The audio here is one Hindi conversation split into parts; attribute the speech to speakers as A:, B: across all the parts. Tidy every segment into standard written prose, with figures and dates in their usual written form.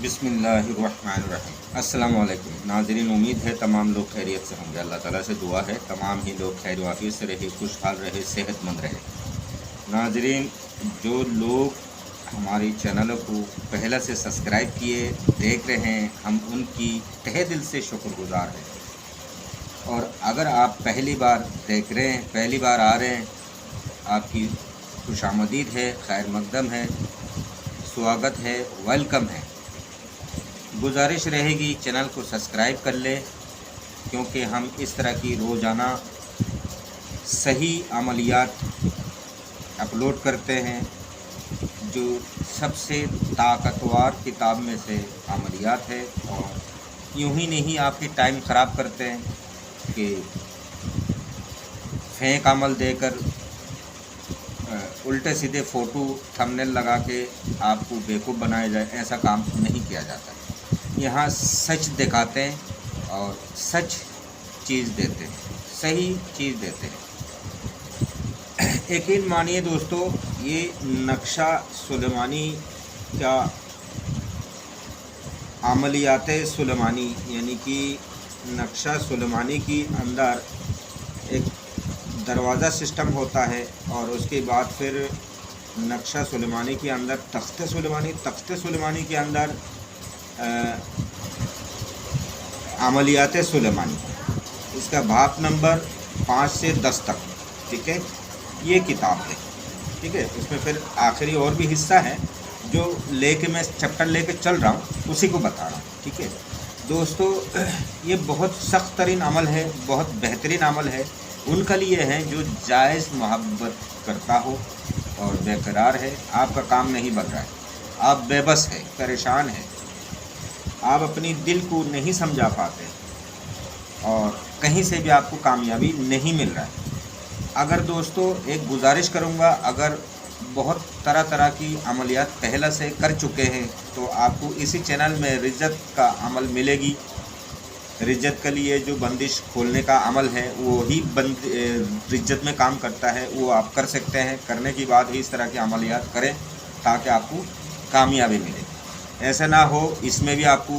A: बिस्मिल्लाहिर्रहमानिर्रहीम। अस्सलामु अलैकुम नाज़रीन, उम्मीद है तमाम लोग खैरियत से होंगे। अल्लाह ताला से दुआ है तमाम ही लोग खैर वाफियत से रहे, खुशहाल रहे, सेहतमंद रहे। नाज़रीन, जो लोग हमारे चैनल को पहले से सब्सक्राइब किए देख रहे हैं, हम उनकी तहे दिल से शुक्रगुजार हैं। और अगर आप पहली बार देख रहे हैं, पहली बार आ रहे हैं, आपकी खुशामदीद है, खैर मकदम है, स्वागत है, वेलकम है। गुजारिश रहेगी चैनल को सब्सक्राइब कर ले, क्योंकि हम इस तरह की रोज़ाना सही अमलियात अपलोड करते हैं, जो सबसे ताकतवर किताब में से अमलियात है। और यूं ही नहीं आपकी टाइम ख़राब करते हैं कि फेंक अमल देकर उल्टे सीधे फ़ोटो थंबनेल लगा के आपको बेवकूफ़ बनाया जाए, ऐसा काम नहीं किया जाता। यहाँ सच दिखाते हैं और सच चीज़ देते हैं, सही चीज़ देते हैं। यकीन मानिए दोस्तों, ये नक्शा सुलेमानी का अमलियात सुलेमानी यानी कि नक्शा सुलेमानी की अंदर एक दरवाज़ा सिस्टम होता है, और उसके बाद फिर नक्शा सुलेमानी के अंदर तख्त सुलेमानी के अंदर अमलियात सुलेमानी, इसका बाब नंबर 5 से 10 तक, ठीक है, ये किताब है, ठीक है। इसमें फिर आखिरी और भी हिस्सा है जो लेके मैं चैप्टर लेके चल रहा हूँ, उसी को बता रहा हूँ, ठीक है दोस्तों। ये बहुत सख्त तरीन अमल है, बहुत बेहतरीन अमल है उनके लिए है जो जायज़ मोहब्बत करता हो और बेकरार है। आपका काम नहीं बन रहा है, आप बेबस है, परेशान है, आप अपनी दिल को नहीं समझा पाते और कहीं से भी आपको कामयाबी नहीं मिल रहा है। अगर दोस्तों एक गुजारिश करूंगा, अगर बहुत तरह तरह की अमलियात पहले से कर चुके हैं तो आपको इसी चैनल में रिज्जत का अमल मिलेगी। रिज्जत के लिए जो बंदिश खोलने का अमल है वो ही रिज्जत में काम करता है, वो आप कर सकते हैं। करने के बाद ही इस तरह की अमलियात करें ताकि आपको कामयाबी मिले। ऐसा ना हो इसमें भी आपको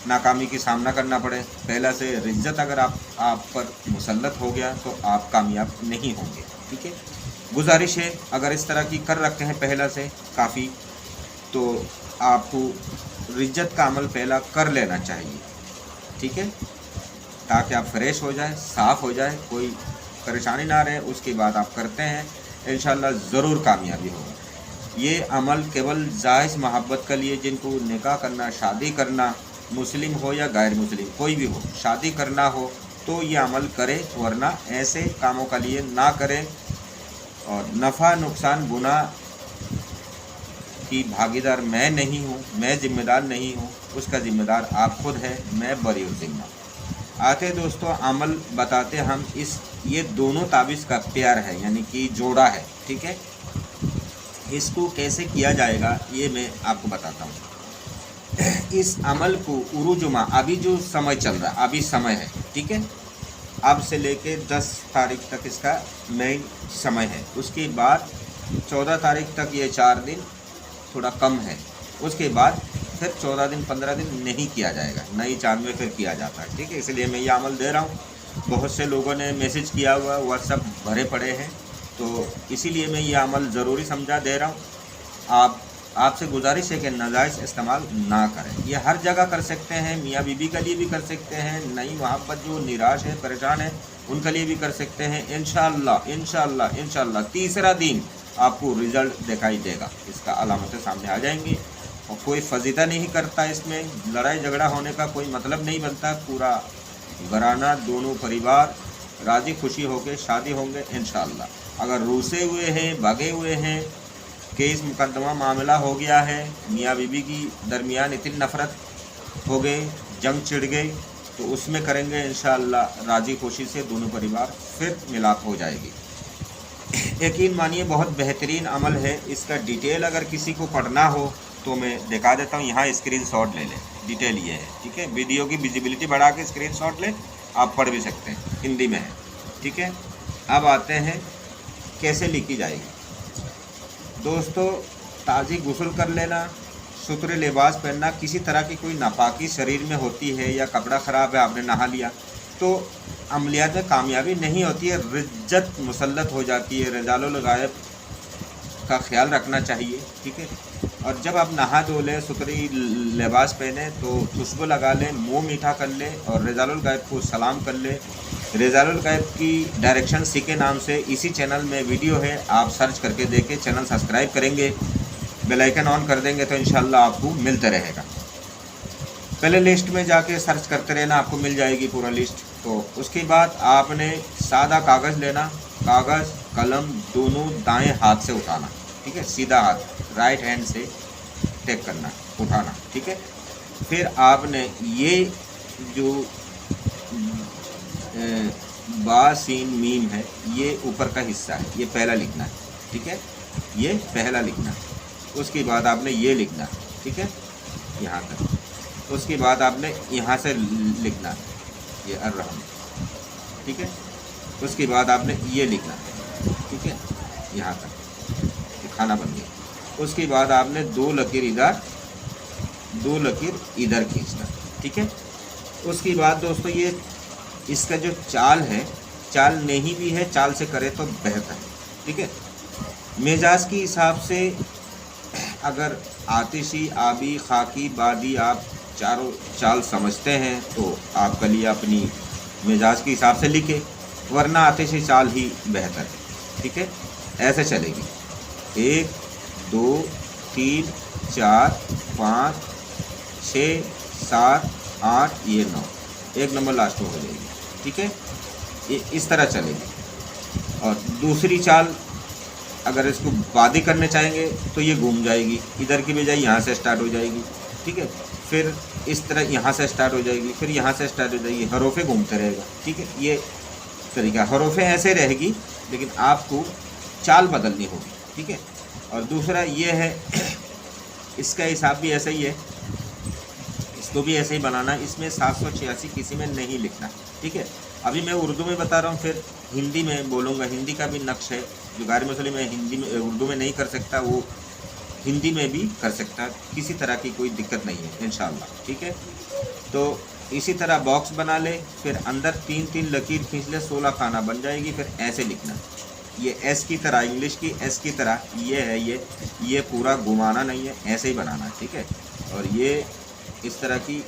A: नाकामी की सामना करना पड़े। पहला से रिज्जत अगर आप पर मुसल्लत हो गया तो आप कामयाब नहीं होंगे, ठीक है। गुजारिश है अगर इस तरह की कर रखे हैं पहला से काफ़ी, तो आपको रिज्जत का अमल पहला कर लेना चाहिए, ठीक है, ताकि आप फ्रेश हो जाए, साफ़ हो जाए, कोई परेशानी ना रहे। उसके बाद आप करते हैं, इंशाल्लाह ज़रूर कामयाबी होगी। ये अमल केवल जायज़ मोहब्बत के लिए, जिनको निकाह करना, शादी करना, मुस्लिम हो या गैर मुस्लिम कोई भी हो, शादी करना हो तो ये अमल करे, वरना ऐसे कामों के लिए ना करें। और नफ़ा नुकसान गुनाह की भागीदार मैं नहीं हूँ, मैं ज़िम्मेदार नहीं हूँ, उसका ज़िम्मेदार आप खुद है, मैं बरी ज़िम्मा। आते दोस्तों अमल बताते हम ये दोनों ताबीज़ का प्यार है, यानी कि जोड़ा है, ठीक है। इसको कैसे किया जाएगा ये मैं आपको बताता हूँ। इस अमल को उरूजुमा, अभी जो समय चल रहा है, अभी समय है, ठीक है, अब से लेके 10 तारीख तक इसका मेन समय है। उसके बाद 14 तारीख तक ये 4 दिन थोड़ा कम है। उसके बाद फिर 14 दिन 15 दिन नहीं किया जाएगा, नई चांद में फिर किया जाता है, ठीक है। इसलिए मैं ये अमल दे रहा हूँ। बहुत से लोगों ने मैसेज किया हुआ, व्हाट्सएप भरे पड़े हैं, तो इसीलिए मैं ये अमल ज़रूरी समझा दे रहा हूँ। आपसे गुजारिश है कि नाजायज़ इस्तेमाल ना करें। ये हर जगह कर सकते हैं, मियाँ बीबी के लिए भी कर सकते हैं, नई मोहब्बत जो निराश है, परेशान है, उनके लिए भी कर सकते हैं। इंशाअल्लाह तीसरा दिन आपको रिज़ल्ट दिखाई देगा, इसका अलामतें सामने आ जाएंगी। और कोई फजीता नहीं करता, इसमें लड़ाई झगड़ा होने का कोई मतलब नहीं बनता। पूरा घराना, दोनों परिवार राज़ी खुशी होकर शादी होंगे इंशाअल्लाह। अगर रूसे हुए हैं, भागे हुए हैं, केस मुकदमा मामला हो गया है, मियाँ बीबी की दरमियान इतनी नफ़रत हो गई, जंग छिड़ गई, तो उसमें करेंगे इंशाअल्लाह राज़ी खुशी से दोनों परिवार फिर मिलाप हो जाएगी। यकीन मानिए बहुत बेहतरीन अमल है। इसका डिटेल अगर किसी को पढ़ना हो तो मैं दिखा देता हूँ, यहाँ स्क्रीनशॉट ले लें, डिटेल ये है, ठीक है। वीडियो की विजिबिलिटी बढ़ा के स्क्रीनशॉट लें, आप पढ़ भी सकते हैं, हिंदी में है, ठीक है। अब आते हैं कैसे लिखी जाएगी। दोस्तों ताज़ी गुस्ल कर लेना, सुथरे लिबास पहनना, किसी तरह की कोई नापाकी शरीर में होती है या कपड़ा ख़राब है, आपने नहा लिया, तो अमलियात में कामयाबी नहीं होती है, रिज्जत मुसल्लत हो जाती है। रिजालुल गायब का ख्याल रखना चाहिए, ठीक है। और जब आप नहा धो लें, सुथरी लिबास पहने, तो खुशबू लगा लें, मुँह मीठा कर लें और रिजालुल गायब को सलाम कर लें। रिजालुल गायब की डायरेक्शन सी के नाम से इसी चैनल में वीडियो है, आप सर्च करके देखें। चैनल सब्सक्राइब करेंगे, बेल आइकन ऑन कर देंगे तो इंशाल्लाह आपको मिलता रहेगा। पहले लिस्ट में जाके सर्च करते रहना, आपको मिल जाएगी पूरा लिस्ट। तो उसके बाद आपने सादा कागज़ लेना, कागज़ कलम दोनों दाएं हाथ से उठाना, ठीक है, सीधा हाथ राइट हैंड से टेक करना, उठाना, ठीक है। फिर आपने ये जो बा सीन मीम है, ये ऊपर का हिस्सा है, ये पहला लिखना है, ठीक है, ये पहला लिखना है। उसके बाद आपने ये लिखना, ठीक है, यहाँ तक। उसके बाद आपने यहाँ से लिखना, ये अर्रहम, ठीक है। उसके बाद आपने ये लिखना, ठीक है, यहाँ तक, ये खाना बन गया। उसके बाद आपने दो लकीर इधर खींचना, ठीक है। उसके बाद दोस्तों ये इसका जो चाल है, चाल नहीं भी है, चाल से करे तो बेहतर है, ठीक है। मिजाज के हिसाब से अगर आतिशी, आबी, खाकी, बादी आप चारों चाल समझते हैं तो आप कलिया अपनी मिजाज के हिसाब से लिखे, वरना आतिशी चाल ही बेहतर है, ठीक है। ऐसे चलेगी 1 2 3 4 5 6 7 8, ये 9, 1 नंबर लास्ट में हो जाएगी, ठीक है। ये इस तरह चलेगी। और दूसरी चाल अगर इसको बादी करने चाहेंगे तो ये घूम जाएगी, इधर की बजाय यहाँ से स्टार्ट हो जाएगी, ठीक है। फिर इस तरह यहाँ से स्टार्ट हो जाएगी, फिर यहाँ से स्टार्ट हो जाएगी, हरूफे घूमते रहेगा, ठीक है। ये तरीका, हरूफे ऐसे रहेगी लेकिन आपको चाल बदलनी होगी, ठीक है। और दूसरा ये है, इसका हिसाब भी ऐसा ही है, इसको भी ऐसे ही बनाना। इसमें 786 किसी में नहीं लिखना, ठीक है। अभी मैं उर्दू में बता रहा हूँ, फिर हिंदी में बोलूँगा। हिंदी का भी नक्श है, जो गारी मुस्लिम में हिंदी में उर्दू में नहीं कर सकता वो हिंदी में भी कर सकता, किसी तरह की कोई दिक्कत नहीं है इंशाअल्लाह, ठीक है। तो इसी तरह बॉक्स बना ले, फिर अंदर 3-3 लकीर खींच ले, 16 खाना बन जाएगी। फिर ऐसे लिखना, ये एस की तरह, इंग्लिश की एस की तरह ये है, ये पूरा घुमाना नहीं है, ऐसे ही बनाना, ठीक है। और ये इस तरह की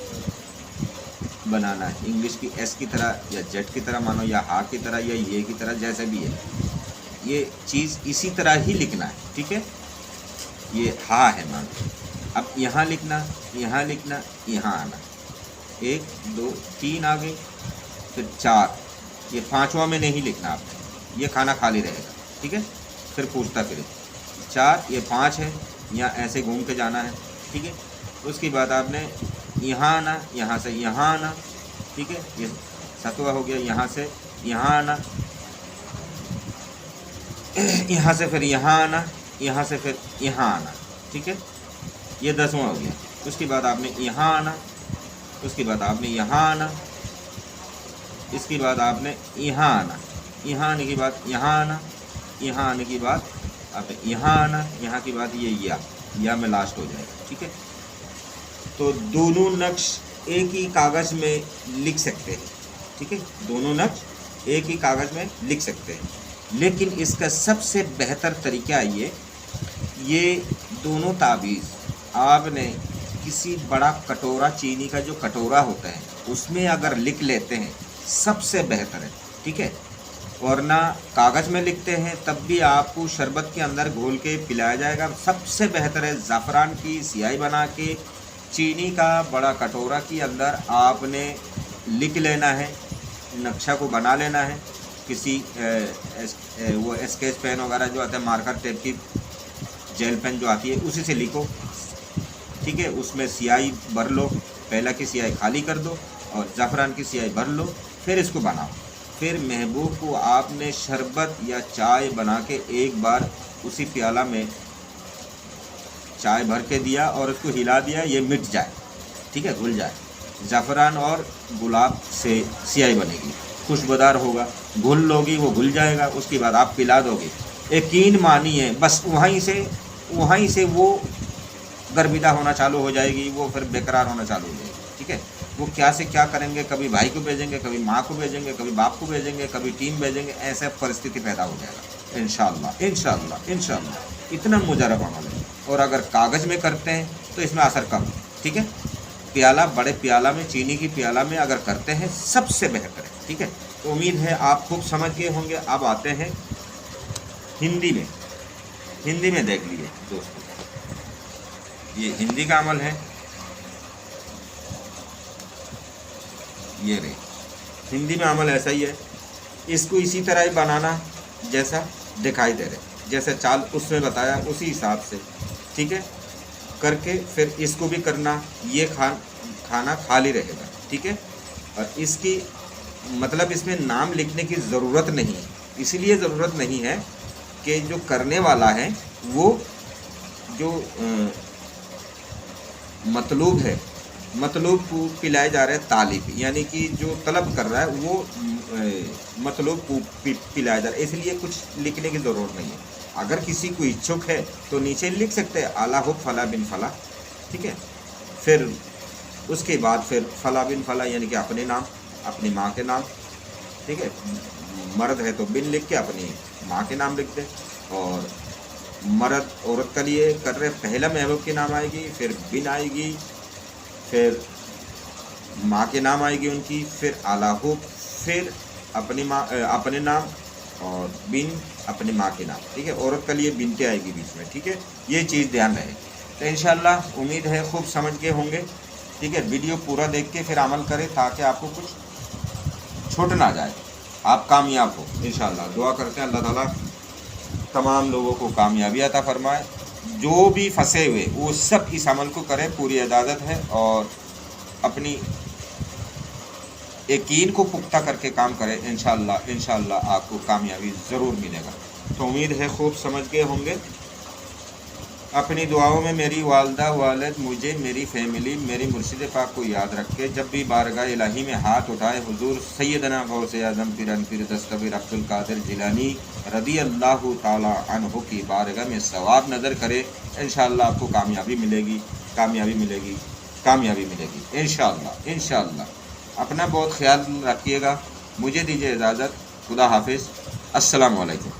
A: बनाना है, इंग्लिश की एस की तरह या जेड की तरह मानो, या हा की तरह या ये की तरह, जैसे भी है ये चीज़ इसी तरह ही लिखना है, ठीक है। ये हा है मानो, अब यहाँ लिखना, यहाँ लिखना, यहाँ आना, 1 2 3 आ गए, फिर 4, ये 5वां में नहीं लिखना आपने, ये खाना खाली रहेगा, ठीक है। फिर पूछता फिर 4, ये 5 है, यहाँ ऐसे घूम के जाना है, ठीक है। उसके बाद आपने यहाँ आना, यहाँ से यहाँ आना, ठीक है, ये 7वां हो गया। यहाँ से यहाँ आना, यहाँ से फिर यहाँ आना, यहाँ से फिर यहाँ आना, ठीक है, ये 10वां हो गया। उसके बाद आपने यहाँ आना, उसके बाद आपने यहाँ आना, इसके बाद आपने यहाँ आना, यहाँ आने के बाद यहाँ आना, यहाँ आने के बाद आपने यहाँ आना, यहाँ के बाद ये या में लास्ट हो जाएगा, ठीक है। तो दोनों नक्श एक ही कागज़ में लिख सकते हैं, ठीक है, दोनों नक्श एक ही कागज़ में लिख सकते हैं। लेकिन इसका सबसे बेहतर तरीका ये दोनों ताबीज़ आपने किसी बड़ा कटोरा, चीनी का जो कटोरा होता है उसमें अगर लिख लेते हैं सबसे बेहतर है, ठीक है। वरना कागज़ में लिखते हैं तब भी आपको शरबत के अंदर घोल के पिलाया जाएगा। सबसे बेहतर है ज़ाफ़रान की स्याही बना के चीनी का बड़ा कटोरा के अंदर आपने लिख लेना है, नक्शा को बना लेना है। किसी वो स्केच पेन वगैरह जो आता है, मार्कर टेप की जेल पेन जो आती है, उसी से लिखो, ठीक है। उसमें स्याही भर लो, पहला की स्याही खाली कर दो और ज़ाफ़रान की स्याही भर लो, फिर इसको बनाओ। फिर महबूब को आपने शरबत या चाय बना के एक बार उसी प्याला में चाय भर के दिया और उसको हिला दिया, ये मिट जाए, ठीक है, घुल जाए। ज़ाफ़रान और गुलाब से स्याही बनेगी, खुशबूदार होगा, घुल लोगी वो घुल जाएगा। उसके बाद आप पिला दोगे, यकीन मानिए बस वहीं से वो गर्विदा होना चालू हो जाएगी, वो फिर बेकरार होना चालू हो जाएगी। ठीक है, वो क्या से क्या करेंगे, कभी भाई को भेजेंगे, कभी माँ को भेजेंगे, कभी बाप को भेजेंगे, कभी टीम भेजेंगे, ऐसा परिस्थिति पैदा हो जाएगा। इंशाअल्लाह इंशाअल्लाह इंशाअल्लाह इतना मुजरब अमल है। और अगर कागज़ में करते हैं तो इसमें असर कम। ठीक है, प्याला, बड़े प्याला में, चीनी की प्याला में अगर करते हैं सबसे बेहतर है। ठीक है, तो उम्मीद है आप खूब समझ गए होंगे। अब आते हैं हिंदी में। हिंदी में देख लीजिए दोस्तों, ये हिंदी का अमल है। ये रही हिंदी में अमल ऐसा ही है। इसको इसी तरह ही बनाना जैसा दिखाई दे रहे, जैसे चाल उसमें बताया उसी हिसाब से। ठीक है, करके फिर इसको भी करना। ये खाना खाली रहेगा। ठीक है, और इसकी मतलब इसमें नाम लिखने की ज़रूरत नहीं है। इसलिए ज़रूरत नहीं है कि जो करने वाला है वो जो मतलूब है, मतलूब को पिलाए जा रहे हैं तालिब, यानी कि जो तलब कर रहा है वो मतलूब को पिलाया जा रहा है। इसलिए कुछ लिखने की ज़रूरत नहीं है। अगर किसी को इच्छुक है तो नीचे लिख सकते हैं आला हो फला बिन फला। ठीक है, फिर उसके बाद फिर फला बिन फला यानी कि अपने नाम, अपनी माँ के नाम। ठीक है, मर्द है तो बिन लिख के अपनी माँ के नाम लिख दे। और मर्द औरत के लिए कर रहे पहला महबूब के नाम आएगी, फिर बिन आएगी, फिर माँ के नाम आएगी उनकी, फिर आला हो, फिर अपनी माँ अपने नाम और बिन अपनी माँ के नाम। ठीक है, औरत के लिए बिनते आएगी बीच में। ठीक है, ये चीज़ ध्यान रहे। तो इंशाअल्लाह उम्मीद है खूब समझ के होंगे। ठीक है, वीडियो पूरा देख के फिर अमल करें ताकि आपको कुछ छूट ना जाए, आप कामयाब हो इंशाअल्लाह। दुआ करते हैं अल्लाह ताला तमाम लोगों को कामयाबी अता फरमाए। जो भी फंसे हुए वो सब इस अमल को करें, पूरी इजाज़त है। और अपनी यकीन को पुख्ता करके काम करें, इंशाअल्लाह इंशाअल्लाह आपको कामयाबी ज़रूर मिलेगा। तो उम्मीद है खूब समझ गए होंगे। अपनी दुआओं में मेरी वालदा वालिद, मुझे, मेरी फैमिली, मेरी मुर्शिद पाक को याद रखे। जब भी बारगाह इलाही में हाथ उठाए हुजूर सैयदना गौसे आज़म पीर दस्तगीर अब्दुल कादिर जिलानी रदी अल्लाह ताला अन्हु की बारगाह में सवाब नज़र करे। इंशाअल्लाह आपको कामयाबी मिलेगी, कामयाबी मिलेगी, कामयाबी मिलेगी इंशाअल्लाह इंशाअल्लाह। अपना बहुत ख्याल रखिएगा। मुझे दीजिए इजाज़त। खुदा हाफिज़। अस्सलामु अलैकुम।